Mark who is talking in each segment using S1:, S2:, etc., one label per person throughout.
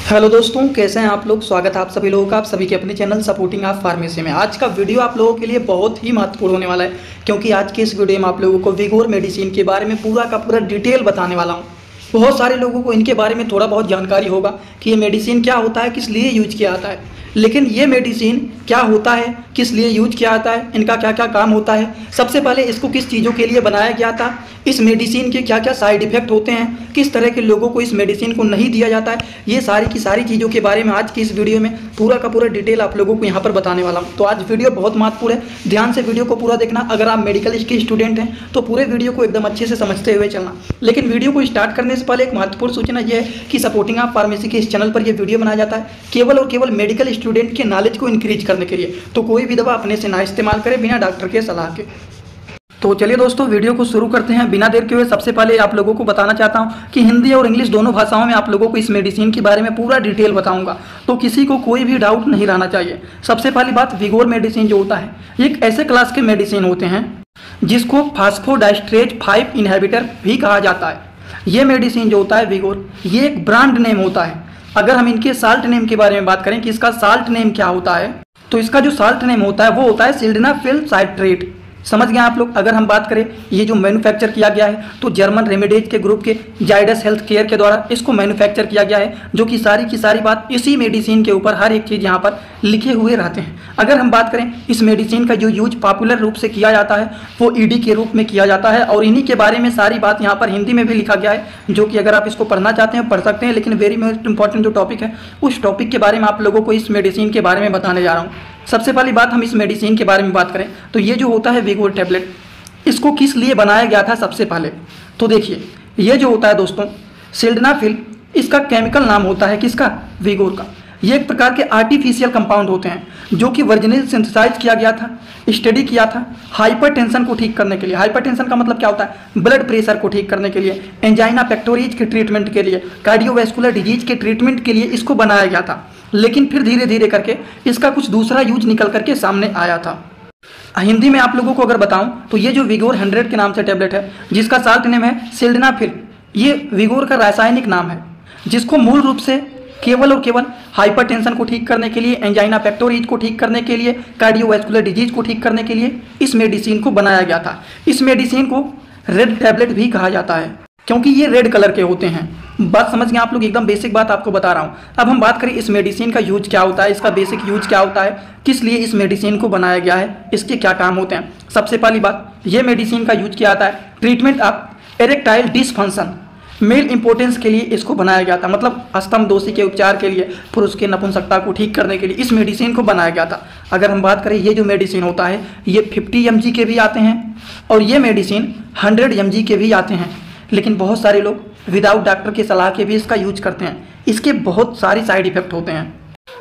S1: Hello दोस्तों, कैसे हैं आप लोग। स्वागत है आप सभी लोगों का, आप सभी के अपने चैनल सपोर्टिंग ऑफ फार्मेसी में। आज का वीडियो आप लोगों के लिए बहुत ही महत्वपूर्ण होने वाला है, क्योंकि आज के इस वीडियो में आप लोगों को विगोर मेडिसिन के बारे में पूरा का पूरा डिटेल बताने वाला हूं। बहुत सारे लोगों को इनके बारे में थोड़ा बहुत जानकारी होगा कि ये मेडिसिन क्या होता है, किस लिए यूज किया जाता है, लेकिन ये मेडिसिन क्या होता है, किस लिए यूज किया जाता है, इनका क्या क्या काम होता है, सबसे पहले इसको किस चीज़ों के लिए बनाया गया था, इस मेडिसिन के क्या क्या साइड इफ़ेक्ट होते हैं, किस तरह के लोगों को इस मेडिसिन को नहीं दिया जाता है, ये सारी की सारी चीज़ों के बारे में आज की इस वीडियो में पूरा का पूरा डिटेल आप लोगों को यहाँ पर बताने वाला हूँ। तो आज वीडियो बहुत महत्वपूर्ण है, ध्यान से वीडियो को पूरा देखना। अगर आप मेडिकल के स्टूडेंट हैं तो पूरे वीडियो को एकदम अच्छे से समझते हुए चलना। लेकिन वीडियो को स्टार्ट करने से पहले एक महत्वपूर्ण सूचना यह है कि सपोर्टिंग ऑफ फार्मेसी के इस चैनल पर यह वीडियो बनाया जाता है केवल और केवल मेडिकल स्टूडेंट के नॉलेज को इंक्रीज करने के लिए। तो कोई भी दवा अपने से ना इस्तेमाल करें बिना डॉक्टर के सलाह के। तो चलिए दोस्तों, वीडियो को शुरू करते हैं बिना देर के हुए। सबसे पहले आप लोगों को बताना चाहता हूं कि हिंदी और इंग्लिश दोनों भाषाओं में आप लोगों को इस मेडिसिन के बारे में पूरा डिटेल बताऊंगा, तो किसी को कोई भी डाउट नहीं रहना चाहिए। सबसे पहली बात, विगोर मेडिसिन जो होता है एक ऐसे क्लास के मेडिसिन होते हैं जिसको फास्फोडाइस्ट्रेट 5 इनहिबिटर भी कहा जाता है। ये मेडिसिन जो होता है विगोर, ये एक ब्रांड नेम होता है। अगर हम इनके साल्ट नेम के बारे में बात करें कि इसका साल्ट नेम क्या होता है, तो इसका जो साल्ट नेम होता है वो होता है सिल्डेनाफिल साइट्रेट। समझ गए आप लोग। अगर हम बात करें ये जो मैन्युफैक्चर किया गया है तो जर्मन रेमेडीज के ग्रुप के जाइडस हेल्थ केयर के द्वारा इसको मैन्युफैक्चर किया गया है, जो कि सारी की सारी बात इसी मेडिसिन के ऊपर हर एक चीज़ यहाँ पर लिखे हुए रहते हैं। अगर हम बात करें इस मेडिसिन का जो यूज पॉपुलर रूप से किया जाता है वो ईडी के रूप में किया जाता है, और इन्हीं के बारे में सारी बात यहाँ पर हिंदी में भी लिखा गया है, जो कि अगर आप इसको पढ़ना चाहते हैं पढ़ सकते हैं। लेकिन वेरी मोस्ट इंपॉर्टेंट जो टॉपिक है उस टॉपिक के बारे में आप लोगों को इस मेडिसिन के बारे में बताने जा रहा हूँ। सबसे पहली बात, हम इस मेडिसिन के बारे में बात करें तो ये जो होता है विगोर टैबलेट, इसको किस लिए बनाया गया था सबसे पहले तो देखिए, ये जो होता है दोस्तों सिल्डेनाफिल, इसका केमिकल नाम होता है किसका, विगोर का। ये एक प्रकार के आर्टिफिशियल कंपाउंड होते हैं जो कि वर्जिनल सिंथेसाइज किया गया था, स्टडी किया था हाइपरटेंशन को ठीक करने के लिए। हाइपरटेंशन का मतलब क्या होता है, ब्लड प्रेशर को ठीक करने के लिए, एंजाइना पेक्टोरिज के ट्रीटमेंट के लिए, कार्डियोवैस्कुलर डिजीज के ट्रीटमेंट के लिए इसको बनाया गया था। लेकिन फिर धीरे धीरे करके इसका कुछ दूसरा यूज निकल करके सामने आया था। हिंदी में आप लोगों को अगर बताऊं तो ये जो विगोर 100 के नाम से टैबलेट है जिसका साल्ट नेम है सिल्डेनाफिल, ये विगोर का रासायनिक नाम है, जिसको मूल रूप से केवल और केवल हाइपरटेंशन को ठीक करने के लिए, एंजाइना पेक्टोरिज को ठीक करने के लिए, कार्डियोवैस्कुलर डिजीज को ठीक करने के लिए इस मेडिसिन को बनाया गया था। इस मेडिसिन को रेड टैबलेट भी कहा जाता है क्योंकि ये रेड कलर के होते हैं। बात समझ गए आप लोग, एकदम बेसिक बात आपको बता रहा हूँ। अब हम बात करें इस मेडिसिन का यूज क्या होता है, इसका बेसिक यूज क्या होता है, किस लिए इस मेडिसिन को बनाया गया है, इसके क्या काम होते हैं। सबसे पहली बात, ये मेडिसिन का यूज किया जाता है treatment of erectile dysfunction, male impotence के लिए इसको बनाया गया था। मतलब स्तन दोषी के उपचार के लिए, पुरुष के नपुंसकता को ठीक करने के लिए इस मेडिसिन को बनाया गया था। अगर हम बात करें ये जो मेडिसिन होता है ये 50 mg के भी आते हैं और ये मेडिसिन 100 mg के भी आते हैं। लेकिन बहुत सारे लोग विदाउट डॉक्टर की सलाह के भी इसका यूज करते हैं। इसके बहुत सारे साइड इफेक्ट होते हैं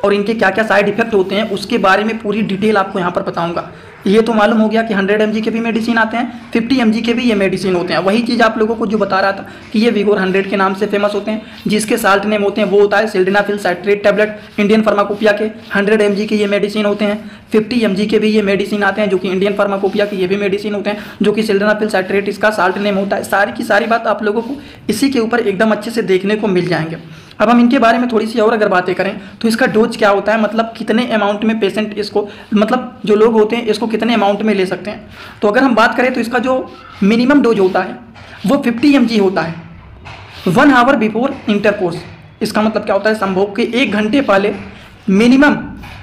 S1: और इनके क्या क्या साइड इफेक्ट होते हैं उसके बारे में पूरी डिटेल आपको यहाँ पर बताऊंगा। ये तो मालूम हो गया कि 100 mg के भी मेडिसिन आते हैं, 50 mg के भी ये मेडिसिन होते हैं। वही चीज़ आप लोगों को जो बता रहा था कि ये विगोर 100 के नाम से फेमस होते हैं, जिसके साल्ट नेम होते हैं वो होता है sildenafil citrate tablet. Indian pharmacopoeia के 100 mg के ये मेडिसिन होते हैं, 50 mg के भी ये मेडिसिन आते हैं जो कि इंडियन फार्माकोपिया के ये भी मेडिसिन होते हैं, जो कि सिल्डेनाफिल साइट्रेट इसका साल्ट नेम होता है। सारी की सारी बात आप लोगों को इसी के ऊपर एकदम अच्छे से देखने को मिल जाएंगे। अब हम इनके बारे में थोड़ी सी और अगर बातें करें तो इसका डोज क्या होता है, मतलब कितने अमाउंट में पेशेंट इसको, मतलब जो लोग होते हैं इसको कितने अमाउंट में ले सकते हैं। तो अगर हम बात करें तो इसका जो मिनिमम डोज होता है वो 50 mg होता है 1 आवर बिफोर इंटरकोर्स। इसका मतलब क्या होता है, संभोग के 1 घंटे पहले मिनिमम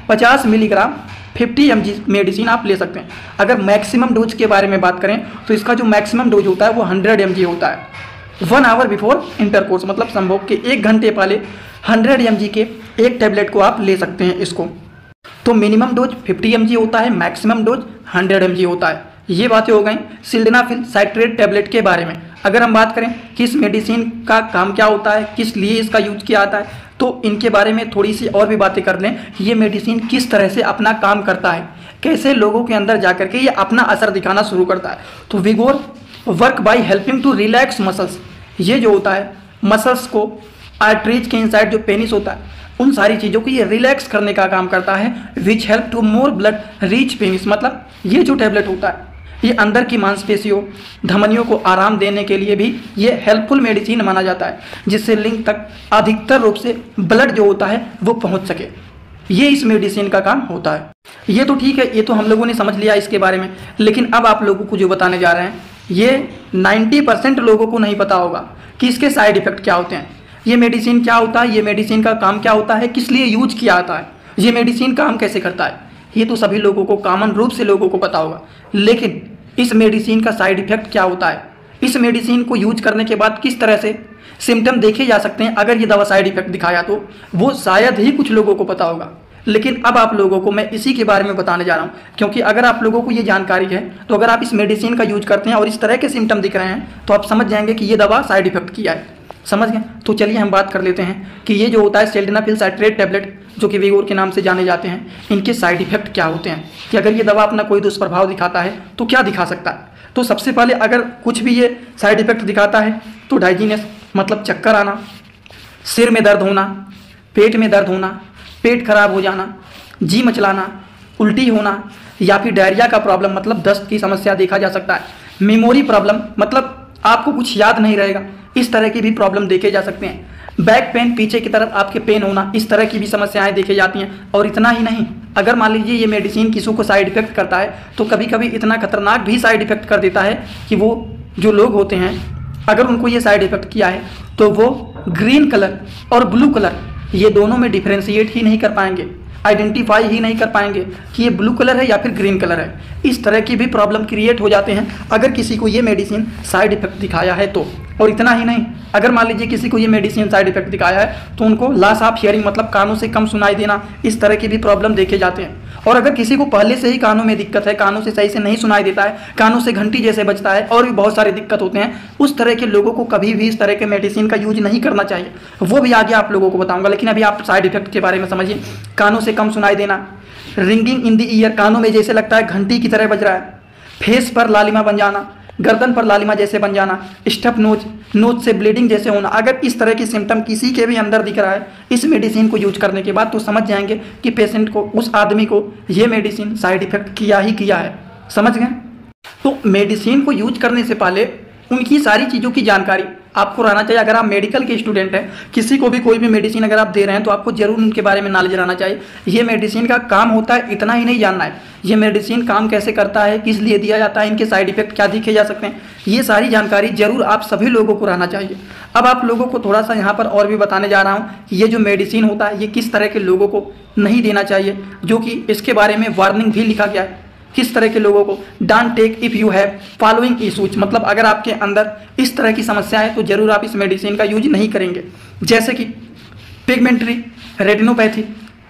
S1: 50 मिलीग्राम 50 mg मेडिसिन आप ले सकते हैं। अगर मैक्सिमम डोज के बारे में बात करें तो इसका जो मैक्सिमम डोज होता है वो 100 mg होता है 1 आवर बिफोर इंटरकोर्स, मतलब संभोग के 1 घंटे पहले 100 mg के एक टैबलेट को आप ले सकते हैं इसको। तो मिनिमम डोज 50 mg होता है, मैक्सिमम डोज 100 mg होता है। ये बातें हो गई सिल्डेनाफिल साइट्रेट टैबलेट के बारे में। अगर हम बात करें कि इस मेडिसिन का काम क्या होता है, किस लिए इसका यूज किया जाता है, तो इनके बारे में थोड़ी सी और भी बातें कर लें। ये मेडिसिन किस तरह से अपना काम करता है, कैसे लोगों के अंदर जा करके ये अपना असर दिखाना शुरू करता है। तो vigour work by helping to relax muscles, ये जो होता है मसल्स को, आर्टरीज के इनसाइड जो पेनिस होता है उन सारी चीज़ों को ये रिलैक्स करने का काम करता है। Which help to more blood reach penis, मतलब ये जो टैबलेट होता है ये अंदर की मांसपेशियों, धमनियों को आराम देने के लिए भी ये हेल्पफुल मेडिसिन माना जाता है, जिससे लिंग तक अधिकतर रूप से ब्लड जो होता है वो पहुंच सके। ये इस मेडिसिन का काम होता है। ये तो ठीक है, ये तो हम लोगों ने समझ लिया इसके बारे में, लेकिन अब आप लोगों को जो बताने जा रहे हैं ये 90% लोगों को नहीं पता होगा कि इसके साइड इफेक्ट क्या होते हैं, ये मेडिसिन क्या होता है, ये मेडिसिन का काम क्या होता है, किस लिए यूज किया जाता है, ये मेडिसिन काम कैसे करता है। ये तो सभी लोगों को, कॉमन रूप से लोगों को पता होगा, लेकिन इस मेडिसिन का साइड इफेक्ट क्या होता है, इस मेडिसिन को यूज करने के बाद किस तरह से सिम्टम देखे जा सकते हैं, अगर ये दवा साइड इफेक्ट दिखाया तो वो शायद ही कुछ लोगों को पता होगा। लेकिन अब आप लोगों को मैं इसी के बारे में बताने जा रहा हूँ, क्योंकि अगर आप लोगों को ये जानकारी है तो अगर आप इस मेडिसिन का यूज करते हैं और इस तरह के सिम्टम दिख रहे हैं तो आप समझ जाएंगे कि ये दवा साइड इफेक्ट किया है। समझ गए? तो चलिए हम बात कर लेते हैं कि ये जो होता है सिल्डेनाफिल साइट्रेट टैबलेट, जो कि विगोर के नाम से जाने जाते हैं, इनके साइड इफेक्ट क्या होते हैं, कि अगर ये दवा अपना कोई दुष्प्रभाव दिखाता है तो क्या दिखा सकता है। तो सबसे पहले अगर कुछ भी ये साइड इफेक्ट दिखाता है तो डाइजीनेस मतलब चक्कर आना, सिर में दर्द होना, पेट में दर्द होना, पेट खराब हो जाना, जी मचलाना, उल्टी होना, या फिर डायरिया का प्रॉब्लम मतलब दस्त की समस्या देखा जा सकता है। मेमोरी प्रॉब्लम मतलब आपको कुछ याद नहीं रहेगा, इस तरह की भी प्रॉब्लम देखे जा सकते हैं। बैक पेन, पीछे की तरफ आपके पेन होना, इस तरह की भी समस्याएं देखी जाती हैं। और इतना ही नहीं, अगर मान लीजिए ये मेडिसिन किसी को साइड इफेक्ट करता है तो कभी कभी इतना खतरनाक भी साइड इफेक्ट कर देता है कि वो जो लोग होते हैं अगर उनको ये साइड इफेक्ट किया है तो वो ग्रीन कलर और ब्लू कलर ये दोनों में डिफ्रेंशिएट ही नहीं कर पाएंगे, आइडेंटिफाई ही नहीं कर पाएंगे कि ये ब्लू कलर है या फिर ग्रीन कलर है। इस तरह की भी प्रॉब्लम क्रिएट हो जाते हैं अगर किसी को ये मेडिसिन साइड इफेक्ट दिखाया है तो। और इतना ही नहीं, अगर मान लीजिए किसी को ये मेडिसिन साइड इफेक्ट दिखाया है तो उनको लॉस ऑफ हियरिंग मतलब कानों से कम सुनाई देना, इस तरह की भी प्रॉब्लम देखे जाते हैं। और अगर किसी को पहले से ही कानों में दिक्कत है, कानों से सही से नहीं सुनाई देता है, कानों से घंटी जैसे बजता है और भी बहुत सारे दिक्कत होते हैं, उस तरह के लोगों को कभी भी इस तरह के मेडिसिन का यूज नहीं करना चाहिए। वो भी आगे आप लोगों को बताऊंगा, लेकिन अभी आप साइड इफेक्ट के बारे में समझिए। कानों से कम सुनाई देना, रिंगिंग इन द ईयर, कानों में जैसे लगता है घंटी की तरह बज रहा है, फेस पर लालिमा बन जाना, गर्दन पर लालिमा जैसे बन जाना, स्टफ नोज, नोज से ब्लीडिंग जैसे होना, अगर इस तरह की सिम्टम किसी के भी अंदर दिख रहा है इस मेडिसिन को यूज करने के बाद तो समझ जाएंगे कि पेशेंट को, उस आदमी को ये मेडिसिन साइड इफेक्ट किया ही किया है। समझ गए? तो मेडिसिन को यूज करने से पहले उनकी सारी चीज़ों की जानकारी आपको रहना चाहिए। अगर आप मेडिकल के स्टूडेंट हैं, किसी को भी कोई भी मेडिसिन अगर आप दे रहे हैं तो आपको जरूर उनके बारे में नॉलेज रहना चाहिए। ये मेडिसिन का काम होता है, इतना ही नहीं जानना है, ये मेडिसिन काम कैसे करता है, किस लिए दिया जाता है, इनके साइड इफेक्ट क्या दिखे जा सकते हैं, ये सारी जानकारी जरूर आप सभी लोगों को रहना चाहिए। अब आप लोगों को थोड़ा सा यहाँ पर और भी बताने जा रहा हूँ कि ये जो मेडिसिन होता है ये किस तरह के लोगों को नहीं देना चाहिए, जो कि इसके बारे में वार्निंग भी लिखा गया है। किस तरह के लोगों को, don't take if you have following issues, मतलब अगर आपके अंदर इस तरह की समस्या है तो जरूर आप इस मेडिसिन का यूज नहीं करेंगे, जैसे कि पिगमेंट्री रेटिनोपैथी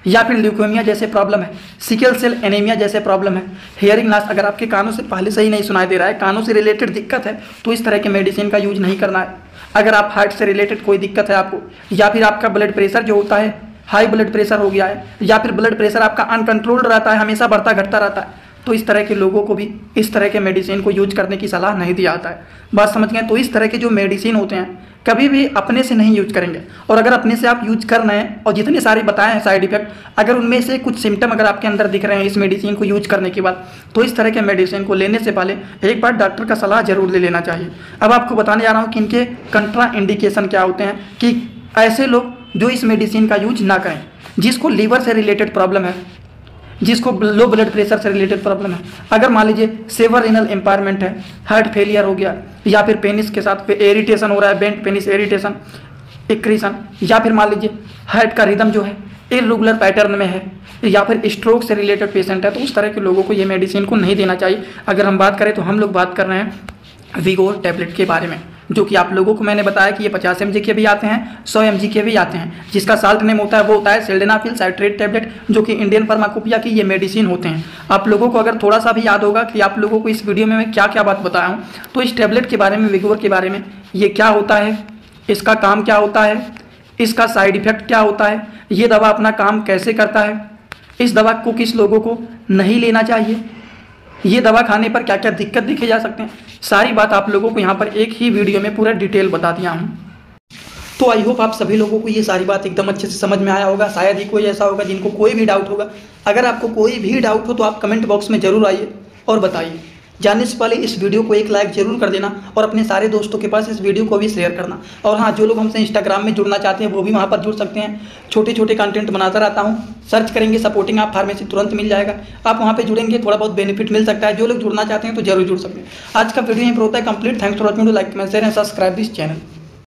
S1: या फिर ल्यूकेमिया जैसे प्रॉब्लम है, सिकल सेल एनीमिया जैसे प्रॉब्लम है, हियरिंग लॉस, अगर आपके कानों से पहले से ही नहीं सुनाई दे रहा है, कानों से रिलेटेड दिक्कत है तो इस तरह के मेडिसिन का यूज नहीं करना है। अगर आप हार्ट से रिलेटेड कोई दिक्कत है आपको, या फिर आपका ब्लड प्रेशर जो होता है हाई ब्लड प्रेशर हो गया है, या फिर ब्लड प्रेशर आपका अनकंट्रोल्ड रहता है, हमेशा बढ़ता घटता रहता है, तो इस तरह के लोगों को भी इस तरह के मेडिसिन को यूज करने की सलाह नहीं दिया जाता है। बात समझ गए? तो इस तरह के जो मेडिसिन होते हैं कभी भी अपने से नहीं यूज करेंगे, और अगर अपने से आप यूज कर रहे हैं और जितने सारे बताए हैं साइड इफेक्ट, अगर उनमें से कुछ सिम्टम अगर आपके अंदर दिख रहे हैं इस मेडिसिन को यूज करने के बाद, तो इस तरह के मेडिसिन को लेने से पहले एक बार डॉक्टर का सलाह जरूर ले लेना चाहिए। अब आपको बताने जा रहा हूँ कि इनके कंट्रा इंडिकेशन क्या होते हैं, कि ऐसे लोग जो इस मेडिसिन का यूज ना करें, जिसको लीवर से रिलेटेड प्रॉब्लम है, जिसको लो ब्लड प्रेशर से रिलेटेड प्रॉब्लम है, अगर मान लीजिए सेवर रिनल एम्पायरमेंट है, हार्ट फेलियर हो गया, या फिर पेनिस के साथ इरिटेशन हो रहा है, बेंट पेनिस इरिटेशन एक्रीशन, या फिर मान लीजिए हार्ट का रिदम जो है इरेगुलर पैटर्न में है, या फिर स्ट्रोक से रिलेटेड पेशेंट है, तो उस तरह के लोगों को ये मेडिसिन को नहीं देना चाहिए। अगर हम बात करें तो हम लोग बात कर रहे हैं विगोर टैबलेट के बारे में, जो कि आप लोगों को मैंने बताया कि ये 50 mg के भी आते हैं, 100 mg के भी आते हैं, जिसका साल्ट नेम होता है वो होता है सिल्डेनाफिल साइट्रेट टैबलेट, जो कि इंडियन फार्माकोपिया की ये मेडिसिन होते हैं। आप लोगों को अगर थोड़ा सा भी याद होगा कि आप लोगों को इस वीडियो में मैं क्या क्या बात बताया हूँ, तो इस टैबलेट के बारे में, विगोर के बारे में, ये क्या होता है, इसका काम क्या होता है, इसका साइड इफेक्ट क्या होता है, ये दवा अपना काम कैसे करता है, इस दवा को किस लोगों को नहीं लेना चाहिए, ये दवा खाने पर क्या क्या दिक्कत दिखे जा सकते हैं, सारी बात आप लोगों को यहाँ पर एक ही वीडियो में पूरा डिटेल बता दिया हूँ। तो आई होप आप सभी लोगों को ये सारी बात एकदम अच्छे से समझ में आया होगा। शायद ही कोई ऐसा होगा जिनको कोई भी डाउट होगा। अगर आपको कोई भी डाउट हो तो आप कमेंट बॉक्स में ज़रूर आइए और बताइए। जानने से पहले इस वीडियो को एक लाइक जरूर कर देना और अपने सारे दोस्तों के पास इस वीडियो को भी शेयर करना। और हाँ, जो लोग हमसे इंस्टाग्राम में जुड़ना चाहते हैं वो भी वहाँ पर जुड़ सकते हैं। छोटे छोटे कंटेंट बनाता रहता हूँ, सर्च करेंगे सपोर्टिंग आप फार्मेसी, तुरंत मिल जाएगा। आप वहाँ पे जुड़ेंगे, थोड़ा बहुत बेनिफिट मिल सकता है। जो लोग जुड़ना चाहते हैं तो जरूर जुड़ सकते हैं। आज का वीडियो यहीं पर होता है complete. Thanks for watching, like comment share and subscribe this channel.